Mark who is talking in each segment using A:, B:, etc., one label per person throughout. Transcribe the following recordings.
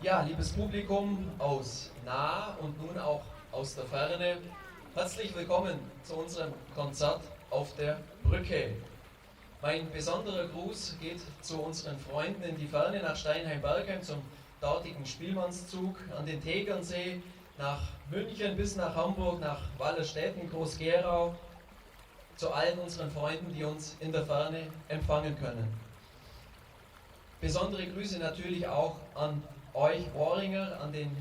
A: Ja, liebes Publikum aus nah und nun auch aus der Ferne, herzlich willkommen zu unserem Konzert auf der Brücke. Mein besonderer Gruß geht zu unseren Freunden in die Ferne nach Steinheim-Bergheim zum dortigen Spielmannszug, an den Tegernsee, nach München bis nach Hamburg, nach Wallerstetten, Groß-Gerau, zu allen unseren Freunden, die uns in der Ferne empfangen können. Besondere Grüße natürlich auch an euch Worringer, an den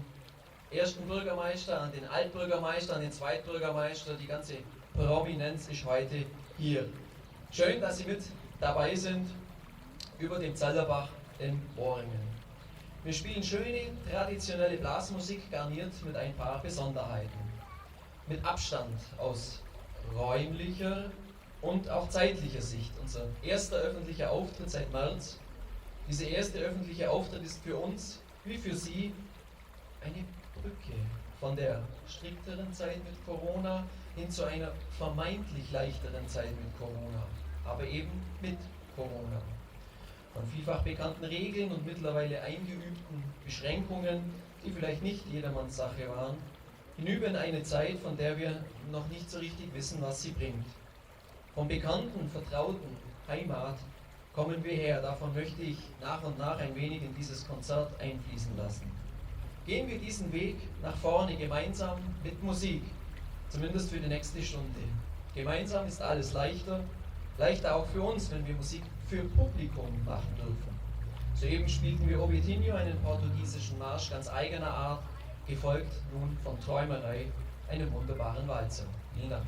A: ersten Bürgermeister, an den Altbürgermeister, an den Zweitbürgermeister. Die ganze Prominenz ist heute hier. Schön, dass Sie mit dabei sind über dem Zellerbach in Worringen. Wir spielen schöne, traditionelle Blasmusik, garniert mit ein paar Besonderheiten. Mit Abstand aus räumlicher und auch zeitlicher Sicht. Unser erster öffentlicher Auftritt seit März. Dieser erste öffentliche Auftritt ist für uns, wie für Sie, eine Brücke von der strikteren Zeit mit Corona hin zu einer vermeintlich leichteren Zeit mit Corona, aber eben mit Corona. Von vielfach bekannten Regeln und mittlerweile eingeübten Beschränkungen, die vielleicht nicht jedermanns Sache waren, hinüber in eine Zeit, von der wir noch nicht so richtig wissen, was sie bringt. Vom bekannten, vertrauten Heimat kommen wir her. Davon möchte ich nach und nach ein wenig in dieses Konzert einfließen lassen. Gehen wir diesen Weg nach vorne gemeinsam mit Musik, zumindest für die nächste Stunde. Gemeinsam ist alles leichter, leichter auch für uns, wenn wir Musik für Publikum machen dürfen. Soeben spielten wir Obetinho, einen portugiesischen Marsch ganz eigener Art, gefolgt nun von Träumerei, einem wunderbaren Walzer. Vielen Dank.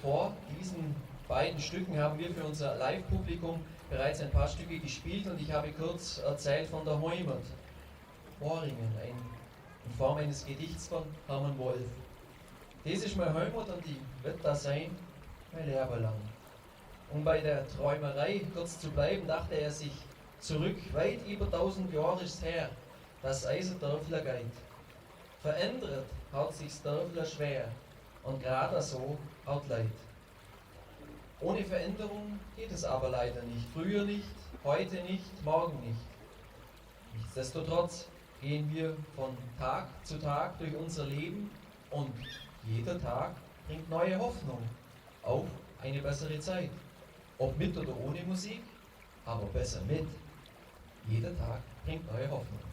A: vor diesen beiden Stücken haben wir für unser Live-Publikum bereits ein paar Stücke gespielt und ich habe kurz erzählt von der Heimat. Worringen, in Form eines Gedichts von Hermann Wolf. Das ist meine Heimat und die wird da sein, mein Leben lang. Um bei der Träumerei kurz zu bleiben, dachte er sich zurück, weit über 1000 Jahre ist her, dass Eiserdörfler geht. Verändert hat sich's Dörfler schwer und gerade so haut Leid. Ohne Veränderung geht es aber leider nicht. Früher nicht, heute nicht, morgen nicht. Nichtsdestotrotz gehen wir von Tag zu Tag durch unser Leben und jeder Tag bringt neue Hoffnung auf eine bessere Zeit. Ob mit oder ohne Musik, aber besser mit. Jeder Tag bringt neue Hoffnung.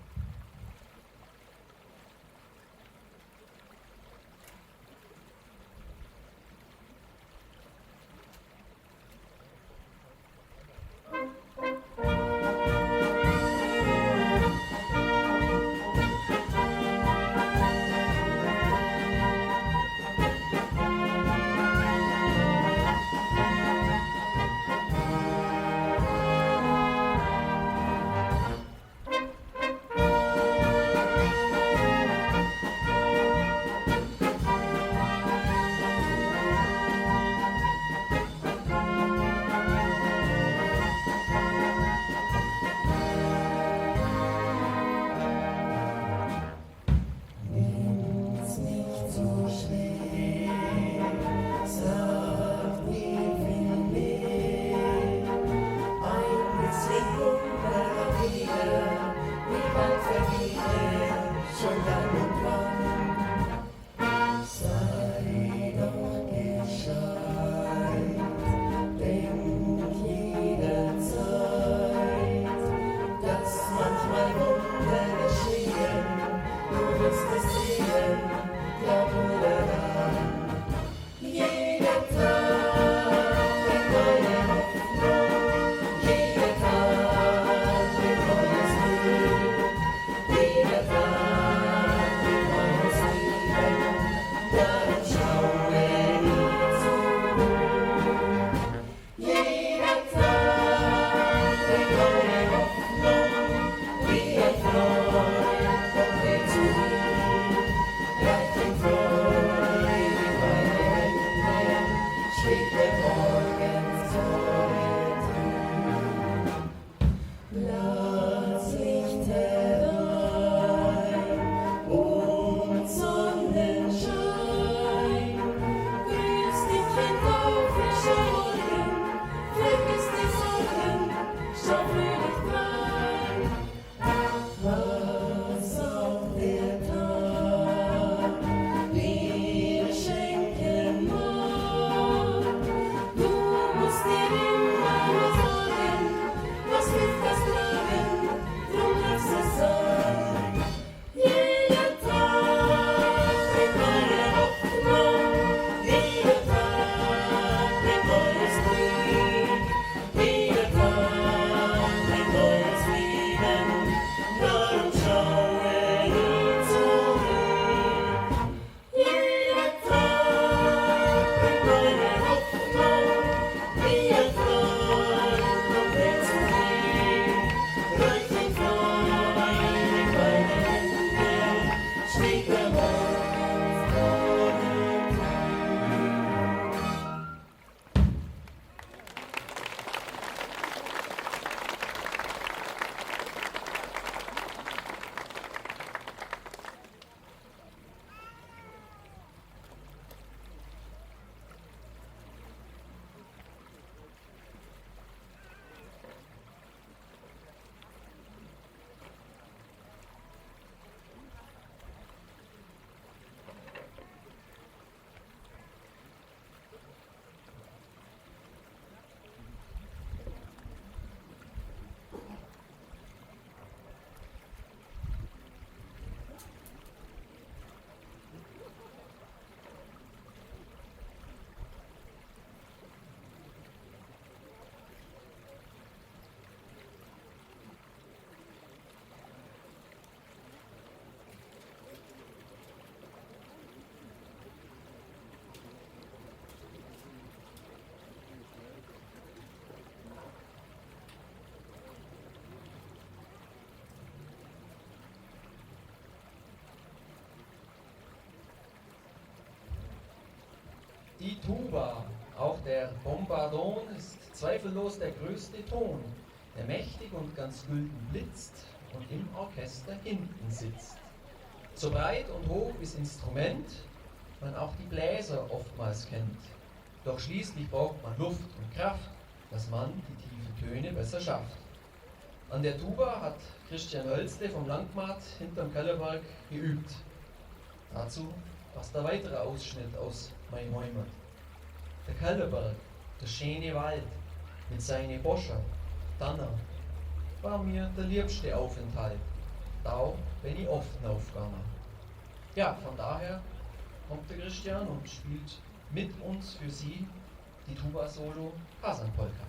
A: Die Tuba, auch der Bombardon, ist zweifellos der größte Ton, der mächtig und ganz gülden blitzt und im Orchester hinten sitzt. So breit und hoch wie's Instrument man auch die Bläser oftmals kennt. Doch schließlich braucht man Luft und Kraft, dass man die tiefen Töne besser schafft. An der Tuba hat Christian Hölzle vom Landmarkt hinterm Kellerberg geübt. Dazu passt der weitere Ausschnitt aus mein Heimat. Der Kellerberg, der schöne Wald mit seinen Boscher, Tanner, war mir der liebste Aufenthalt. Da bin ich oft aufgegangen. Ja, von daher kommt der Christian und spielt mit uns für Sie die Tuba-Solo Hasanpolka.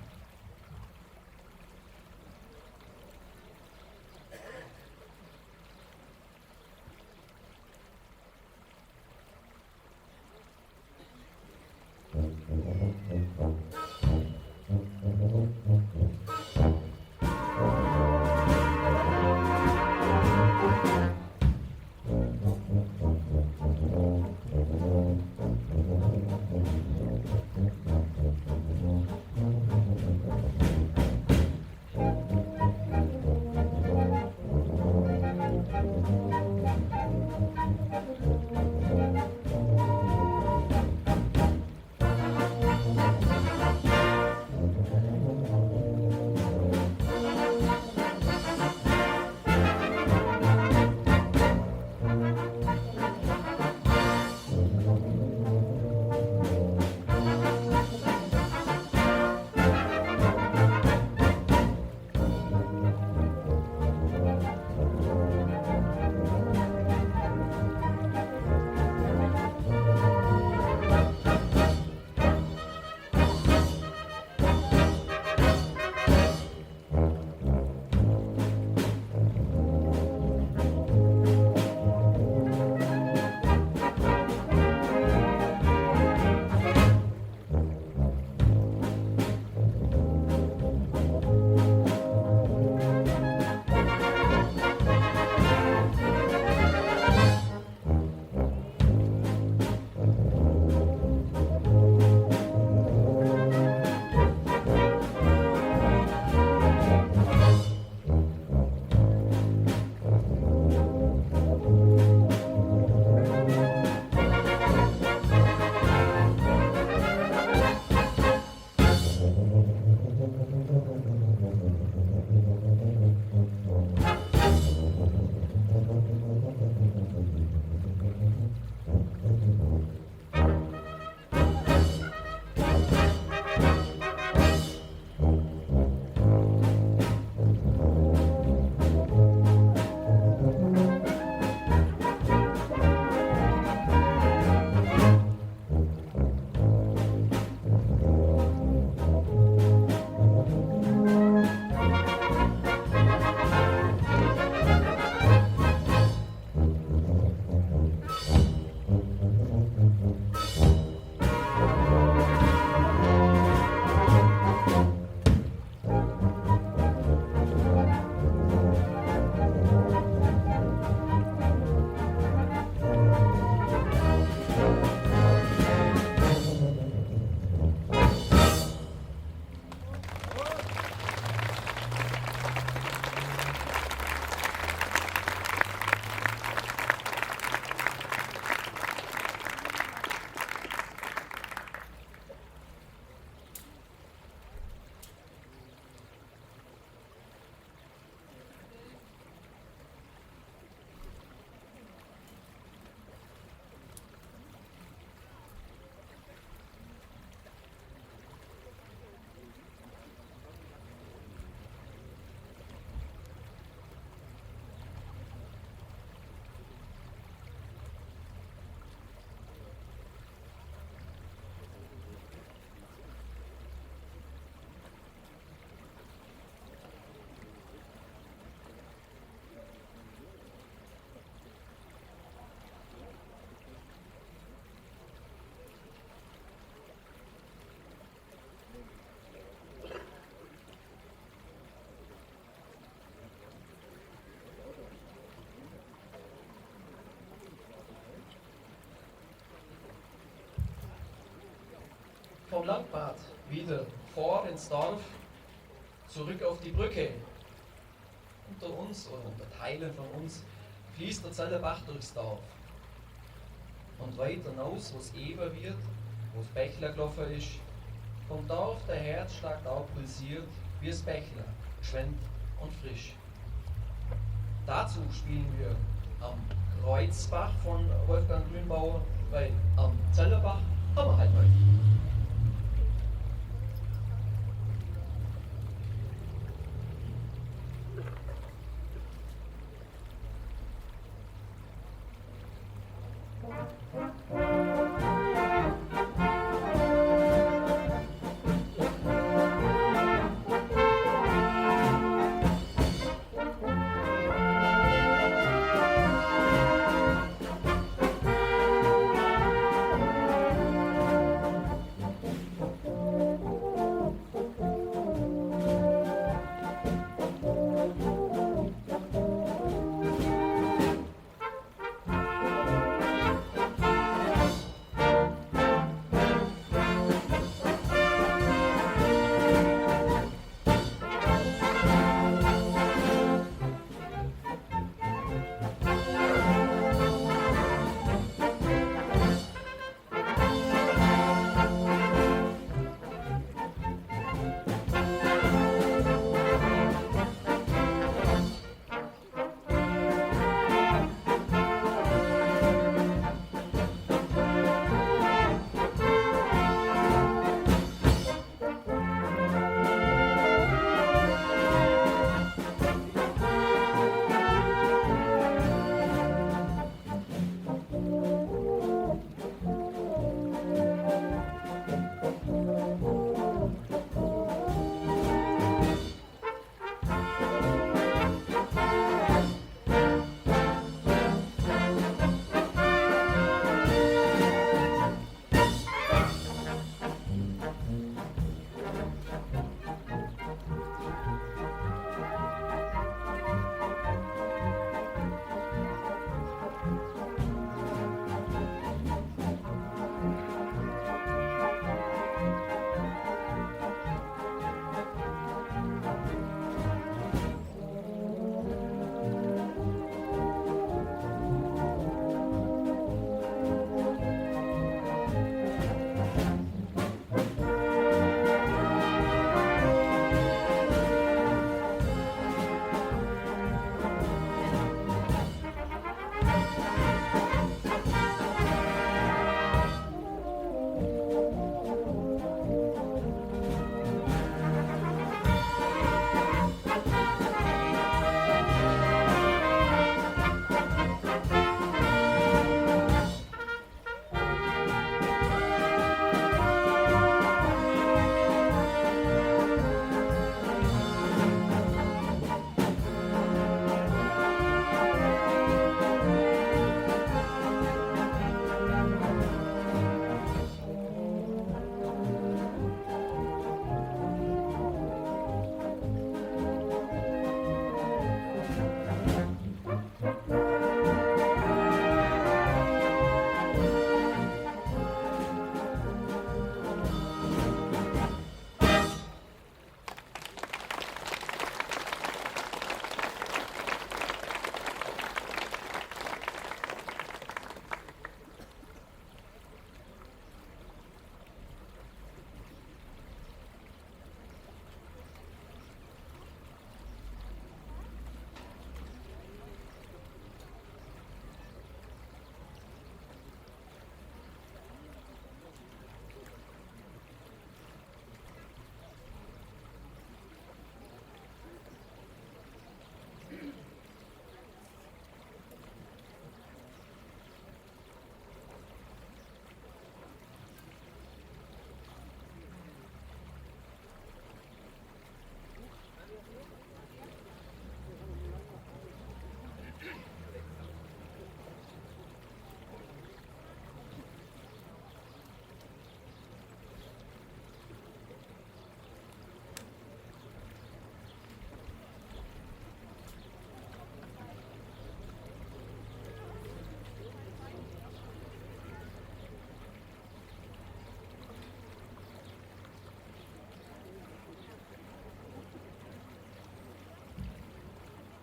A: Landbad wieder vor ins Dorf, zurück auf die Brücke. Unter uns oder unter Teilen von uns fließt der Zellerbach durchs Dorf. Und weiter hinaus, wo es Eber wird, wo es Bächler gelaufen ist, vom Dorf der Herzschlag auch pulsiert, wie es Bächler, geschwend und frisch. Dazu spielen wir am Kreuzbach von Wolfgang Grünbauer, weil am Zellerbach haben wir halt mal.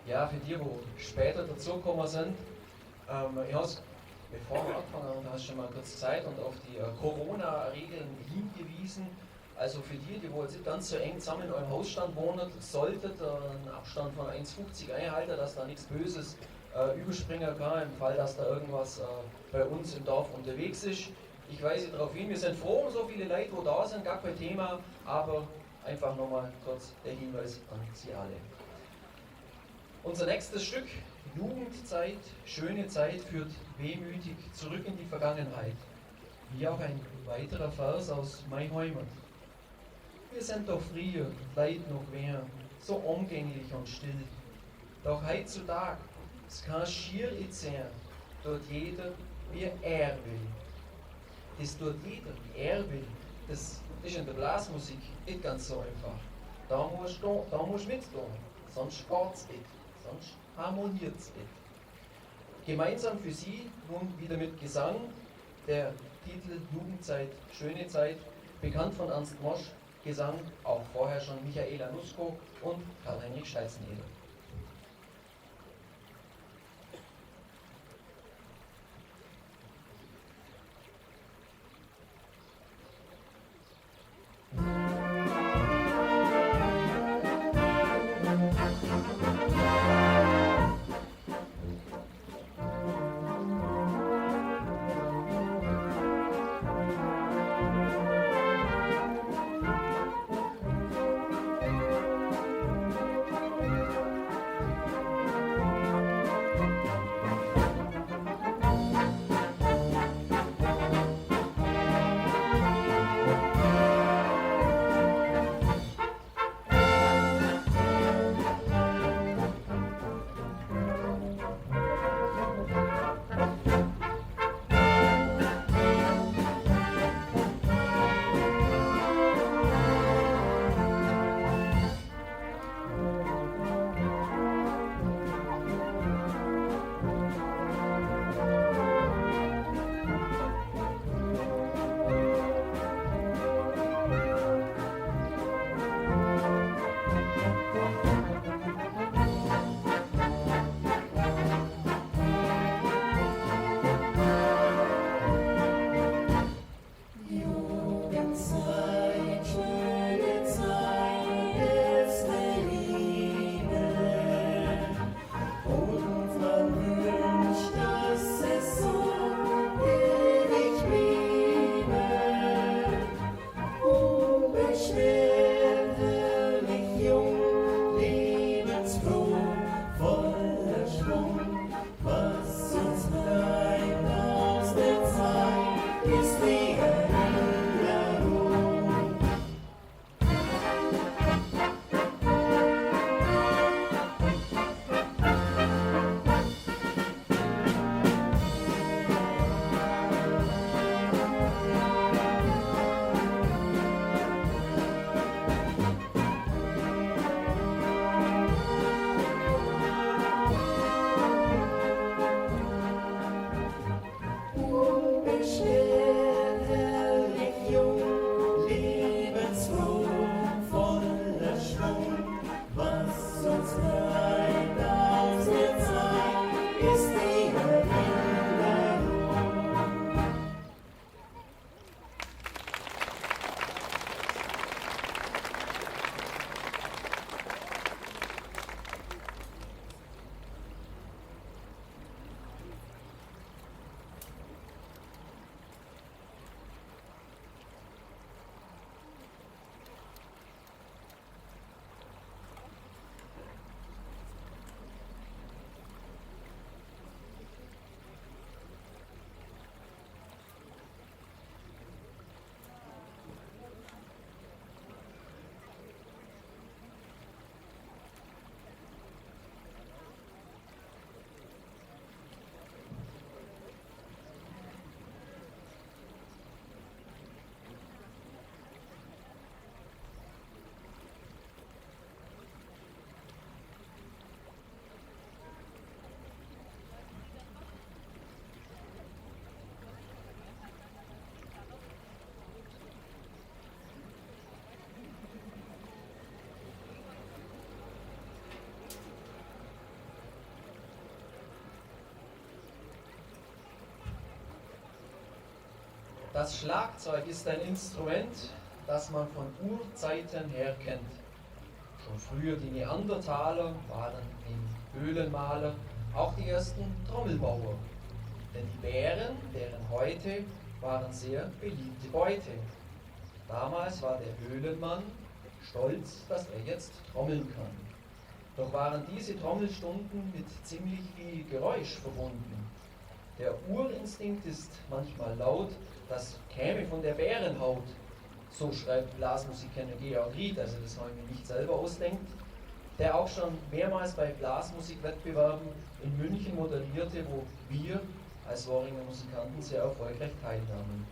A: Ja, für die, die später dazugekommen sind, ich habe bevor wir angefangen haben, hast du schon mal kurz Zeit und auf die Corona-Regeln hingewiesen. Also für die, die jetzt nicht ganz so eng zusammen in eurem Hausstand wohnen, solltet einen Abstand von 1,50 einhalten, dass da nichts Böses überspringen kann, im Fall, dass da irgendwas bei uns im Dorf unterwegs ist. Ich weise darauf hin, wir sind froh um so viele Leute, wo da sind, gar kein Thema, aber einfach nochmal kurz der Hinweis an Sie alle. Unser nächstes Stück, Jugendzeit, schöne Zeit, führt wehmütig zurück in die Vergangenheit. Wie auch ein weiterer Vers aus Mein Heimat. Wir sind doch früher, weit noch mehr, so umgänglich und still. Doch heutzutage, es kann schier nicht sein, tut jeder, wie er will. Das tut jeder, wie er will. Das ist in der Blasmusik nicht ganz so einfach. Da musst du mittun, sonst geht's nicht, sonst harmoniert's nicht. Gemeinsam für Sie nun wieder mit Gesang der Titel Jugendzeit, schöne Zeit, bekannt von Ernst Mosch, Gesang auch vorher schon Michaela Nusko und Karl-Heinrich Scheißeneder. Das Schlagzeug ist ein Instrument, das man von Urzeiten her kennt. Schon früher die Neandertaler waren die Höhlenmaler, auch die ersten Trommelbauer. Denn die Bären, deren Häute, waren sehr beliebte Beute. Damals war der Höhlenmann stolz, dass er jetzt trommeln kann. Doch waren diese Trommelstunden mit ziemlich viel Geräusch verbunden. Der Urinstinkt ist manchmal laut, das käme von der Bärenhaut. So schreibt Blasmusikkenner Georg Ried, also das habe ich mir nicht selber ausdenkt, der auch schon mehrmals bei Blasmusikwettbewerben in München moderierte, wo wir als Worringer Musikanten sehr erfolgreich teilnahmen.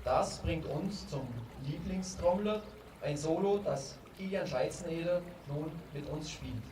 A: Das bringt uns zum Lieblingstrommler, ein Solo, das Kilian Scheizeneder nun mit uns spielt.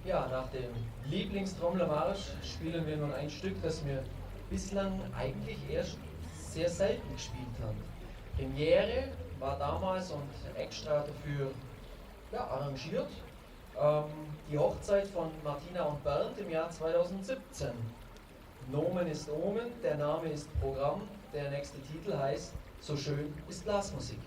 A: Ja, nach dem Lieblingstrommlermarsch spielen wir nun ein Stück, das wir bislang eigentlich erst sehr selten gespielt haben. Premiere war damals und extra dafür arrangiert die Hochzeit von Martina und Bernd im Jahr 2017. Nomen ist Omen, der Name ist Programm, der nächste Titel heißt So schön ist Blasmusik.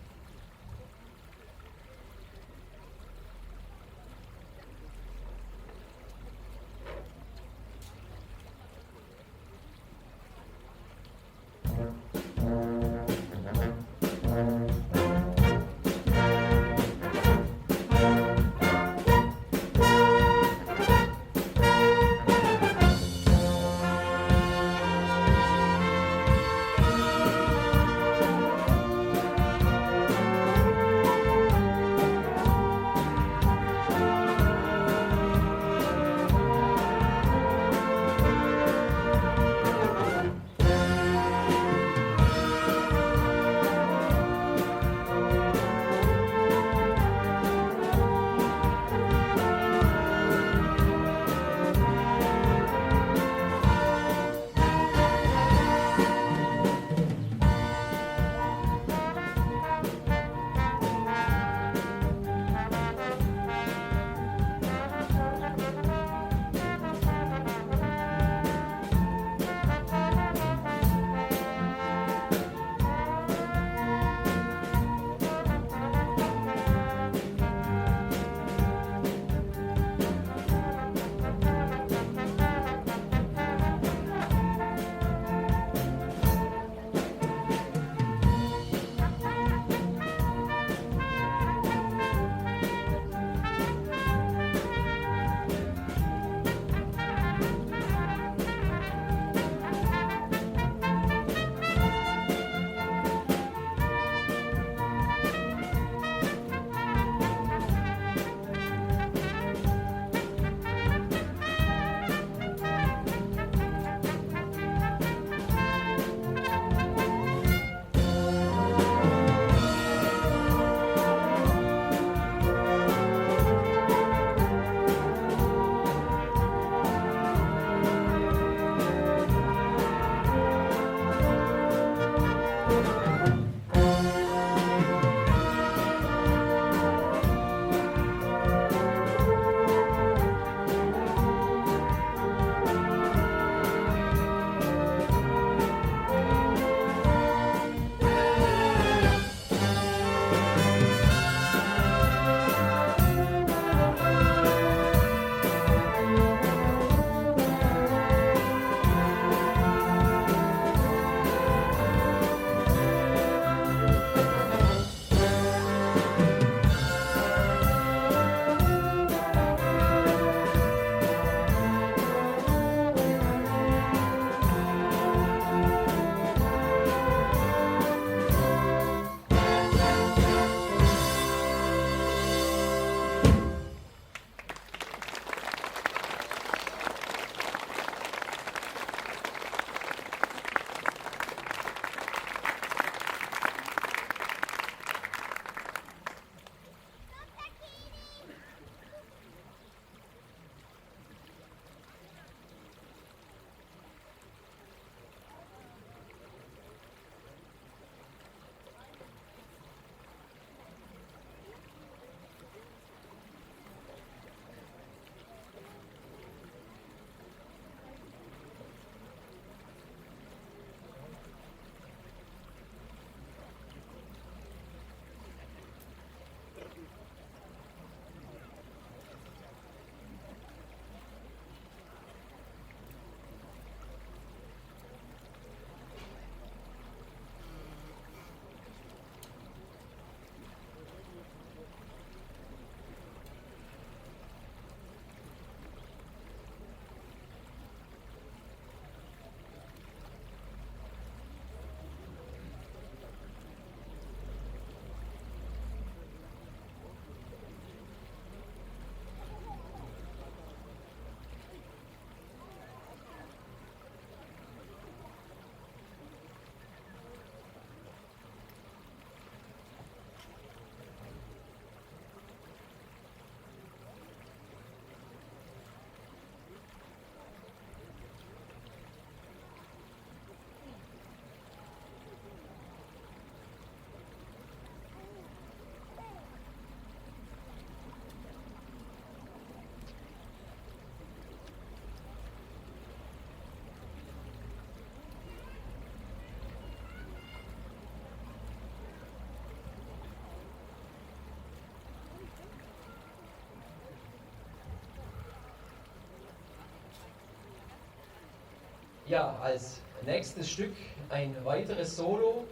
A: Ja, als nächstes Stück ein weiteres Solo.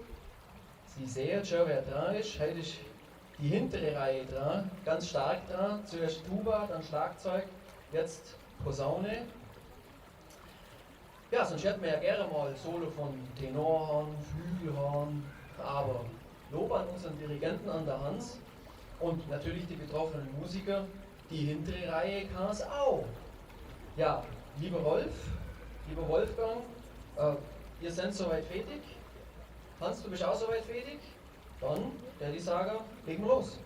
A: Sie sehen schon, wer dran ist. Heute ist die hintere Reihe dran, ganz stark dran. Zuerst Tuba, dann Schlagzeug, jetzt Posaune. Ja, sonst hätten wir ja gerne mal Solo von Tenorhorn, Flügelhorn, aber Lob an unseren Dirigenten, an der Hans und natürlich die betroffenen Musiker. Die hintere Reihe kann es auch. Ja, lieber Rolf, lieber Wolfgang, ihr seid soweit fertig. Hans, du bist auch soweit fertig? Dann, der ich sage, legen wir los.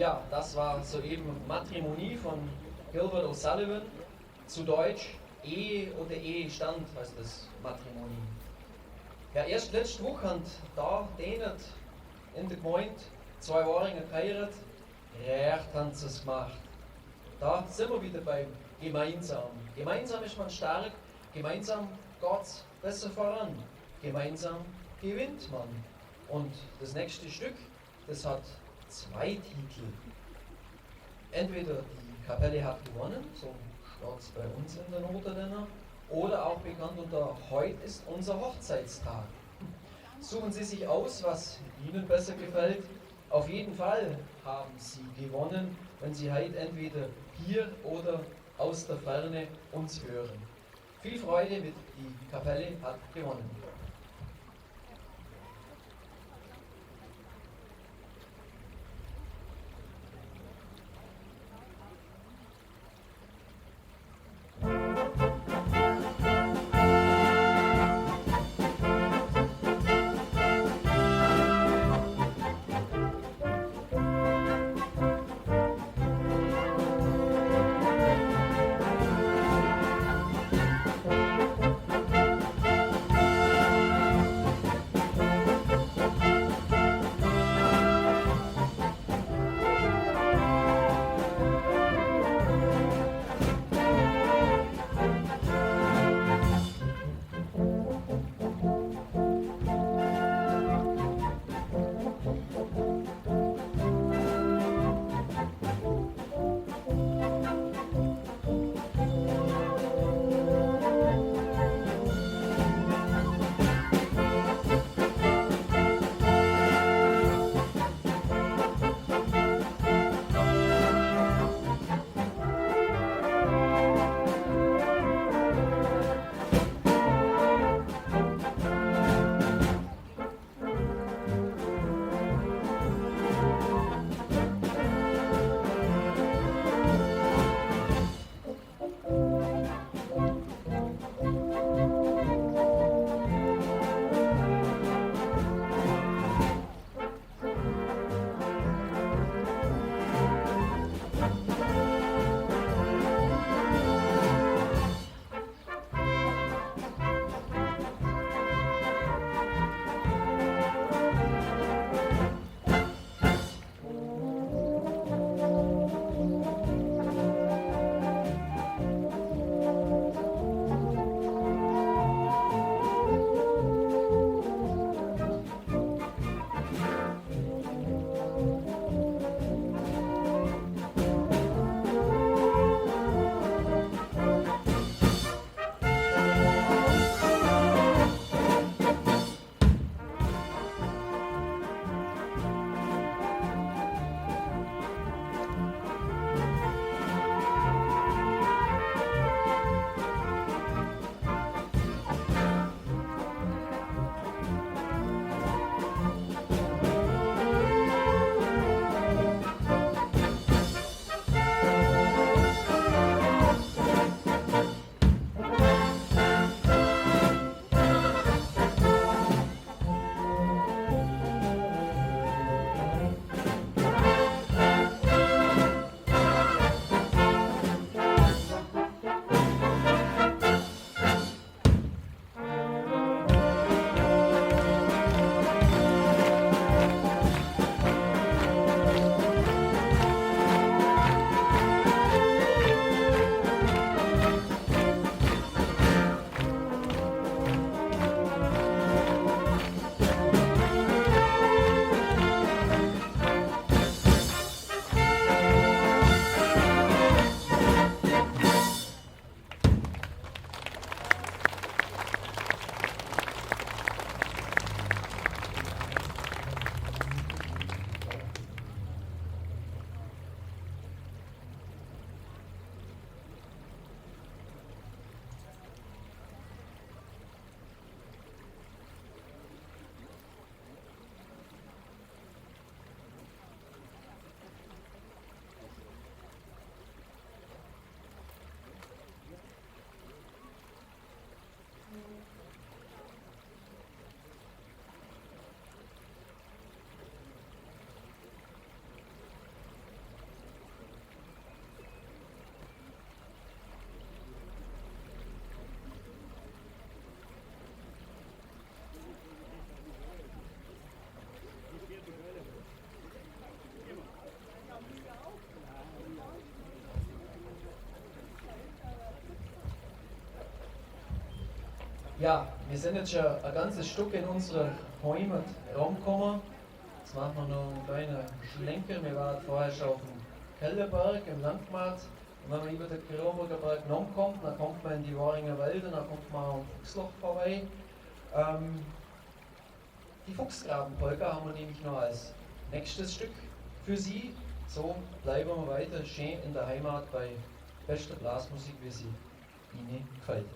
A: Ja, das war soeben Matrimonie von Gilbert O'Sullivan. Zu Deutsch Ehe oder Ehestand heißt das Matrimonie. Ja, erst letzte Woche haben da denen in der Gemeinde 2 Waringer geheiratet. Recht haben sie es gemacht. Da sind wir wieder beim Gemeinsam. Gemeinsam ist man stark, gemeinsam geht es besser voran. Gemeinsam gewinnt man. Und das nächste Stück, das hat 2 Titel. Entweder die Kapelle hat gewonnen, so steht es bei uns in der Note drin, oder auch bekannt unter Heute ist unser Hochzeitstag. Suchen Sie sich aus, was Ihnen besser gefällt. Auf jeden Fall haben Sie gewonnen, wenn Sie heute entweder hier oder aus der Ferne uns hören. Viel Freude mit Die Kapelle hat gewonnen. Ja, wir sind jetzt schon ein ganzes Stück in unserer Heimat rumgekommen. Jetzt machen wir noch einen kleinen Schlenker. Wir waren vorher schon auf dem Kellerberg im Landmarkt. Und wenn man über den Kronburger Berg kommt, dann kommt man in die Waringer Wälder, dann kommt man am Fuchsloch vorbei. Die Fuchsgrabenpolka haben wir nämlich noch als nächstes Stück für Sie. So bleiben wir weiter schön in der Heimat bei bester Blasmusik, wie sie Ihnen gefällt.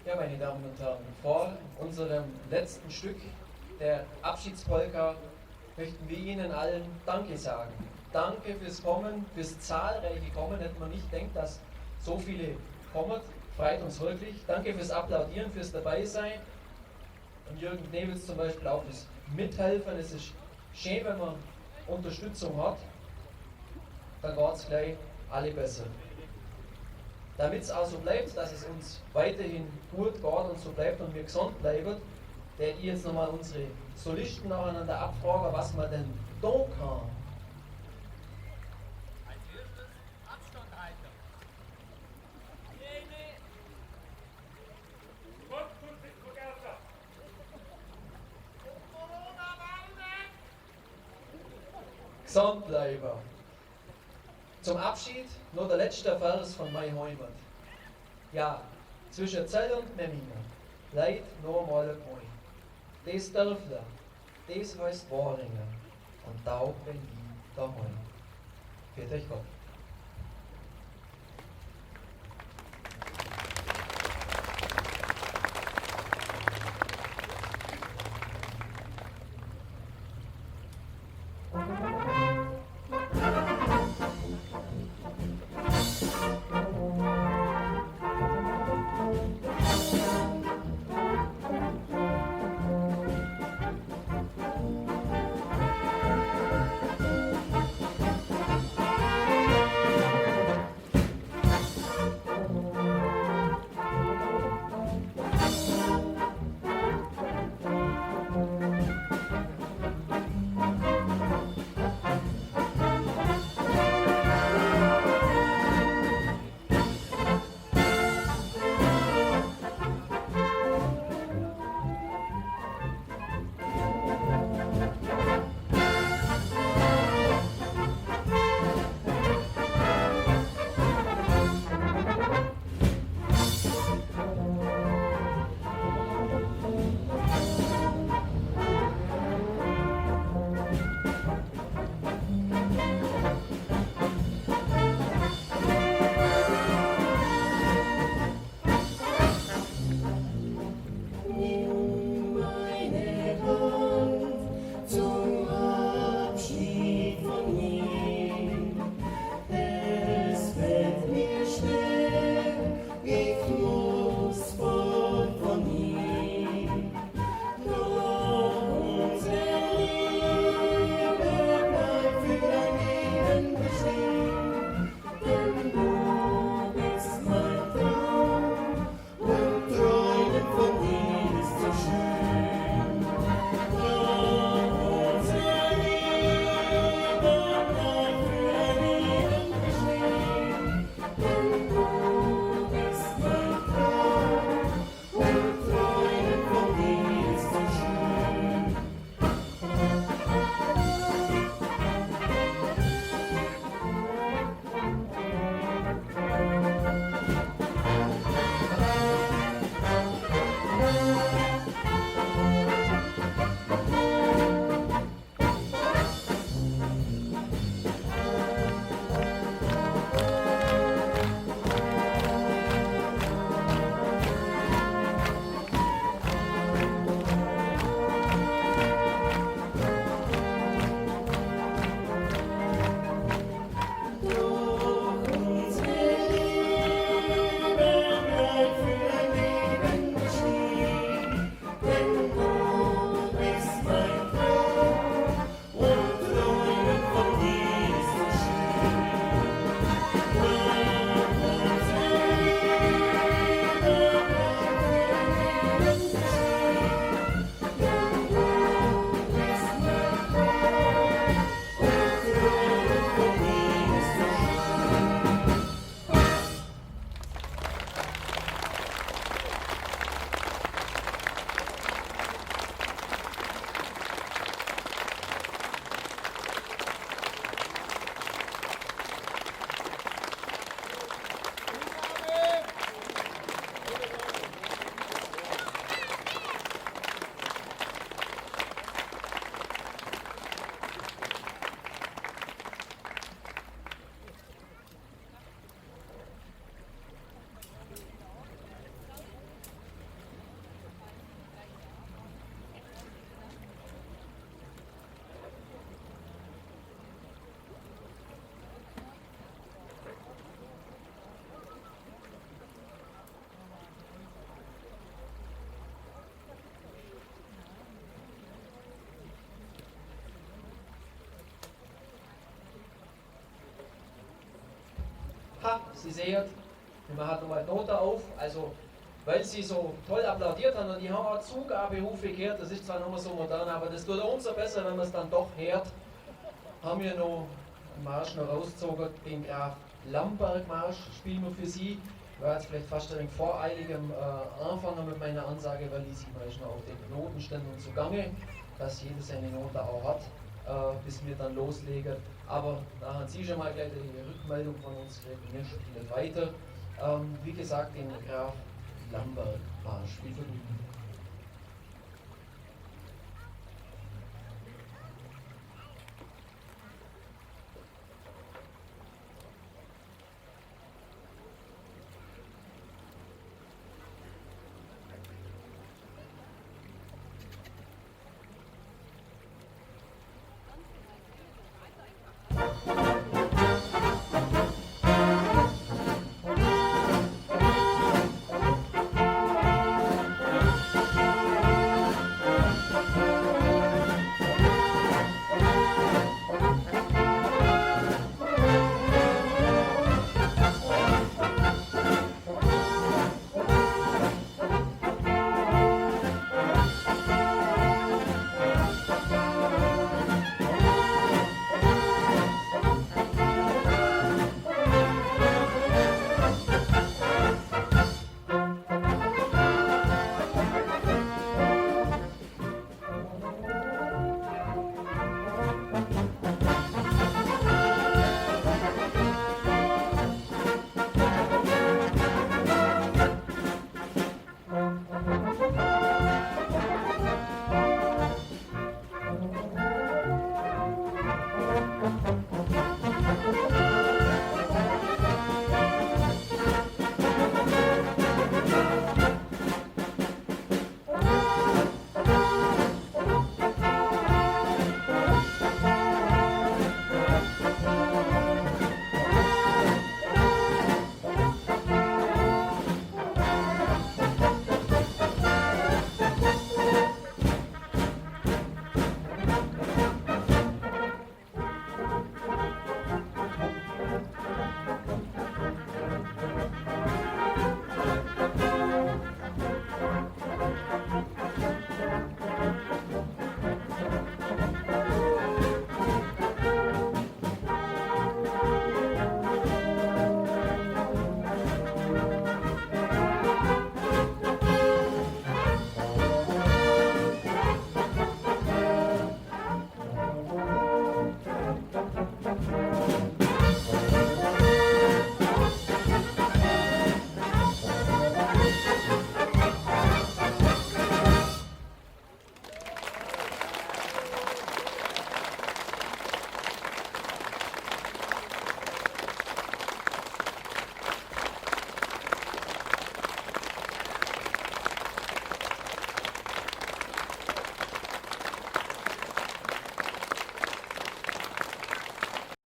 A: Ja, meine Damen und Herren, vor unserem letzten Stück, der Abschiedspolka, möchten wir Ihnen allen Danke sagen. Danke fürs Kommen, fürs zahlreiche Kommen. Hätte man nicht gedacht, dass so viele kommen. freut uns wirklich. Danke fürs Applaudieren, fürs Dabeisein. Und Jürgen Knebels zum Beispiel auch fürs Mithelfen. Es ist schön, wenn man Unterstützung hat, dann geht es gleich alle besser. Damit es auch so bleibt, dass es uns weiterhin gut geht und so bleibt und wir gesund bleiben, werde ich jetzt nochmal unsere Solisten nacheinander abfragen, was man denn tun kann.
B: Als erstes Abstand halten.
A: Gesund bleiben. Zum Abschied nur der letzte Vers von Mai Heimat. Ja, zwischen Zell und Memmingen leid nur mal ein Point. Dies Dörfler, dies heißt Waringen und da bin ich daheim. Für euch Gott. Aha, Sie sehen, man hat nochmal die Note auf, also weil sie so toll applaudiert haben und die haben auch Zugabehufe gehört, das ist zwar noch mal so modern, aber das tut umso besser, wenn man es dann doch hört. Haben wir noch einen Marsch noch rausgezogen, den Graf Lamberg Marsch, spielen wir für Sie. Ich war jetzt vielleicht fast ein wenig voreilig am Anfang mit meiner Ansage, weil die sieht man ist noch auf den Notenständen zugange, dass jeder seine Note auch hat, bis wir dann loslegen. Aber da haben Sie schon mal gleich die Rückmeldung von uns gekriegt, wir spielen weiter. Wie gesagt, den Graf Lamberg Marsch. Viel Vergnügen.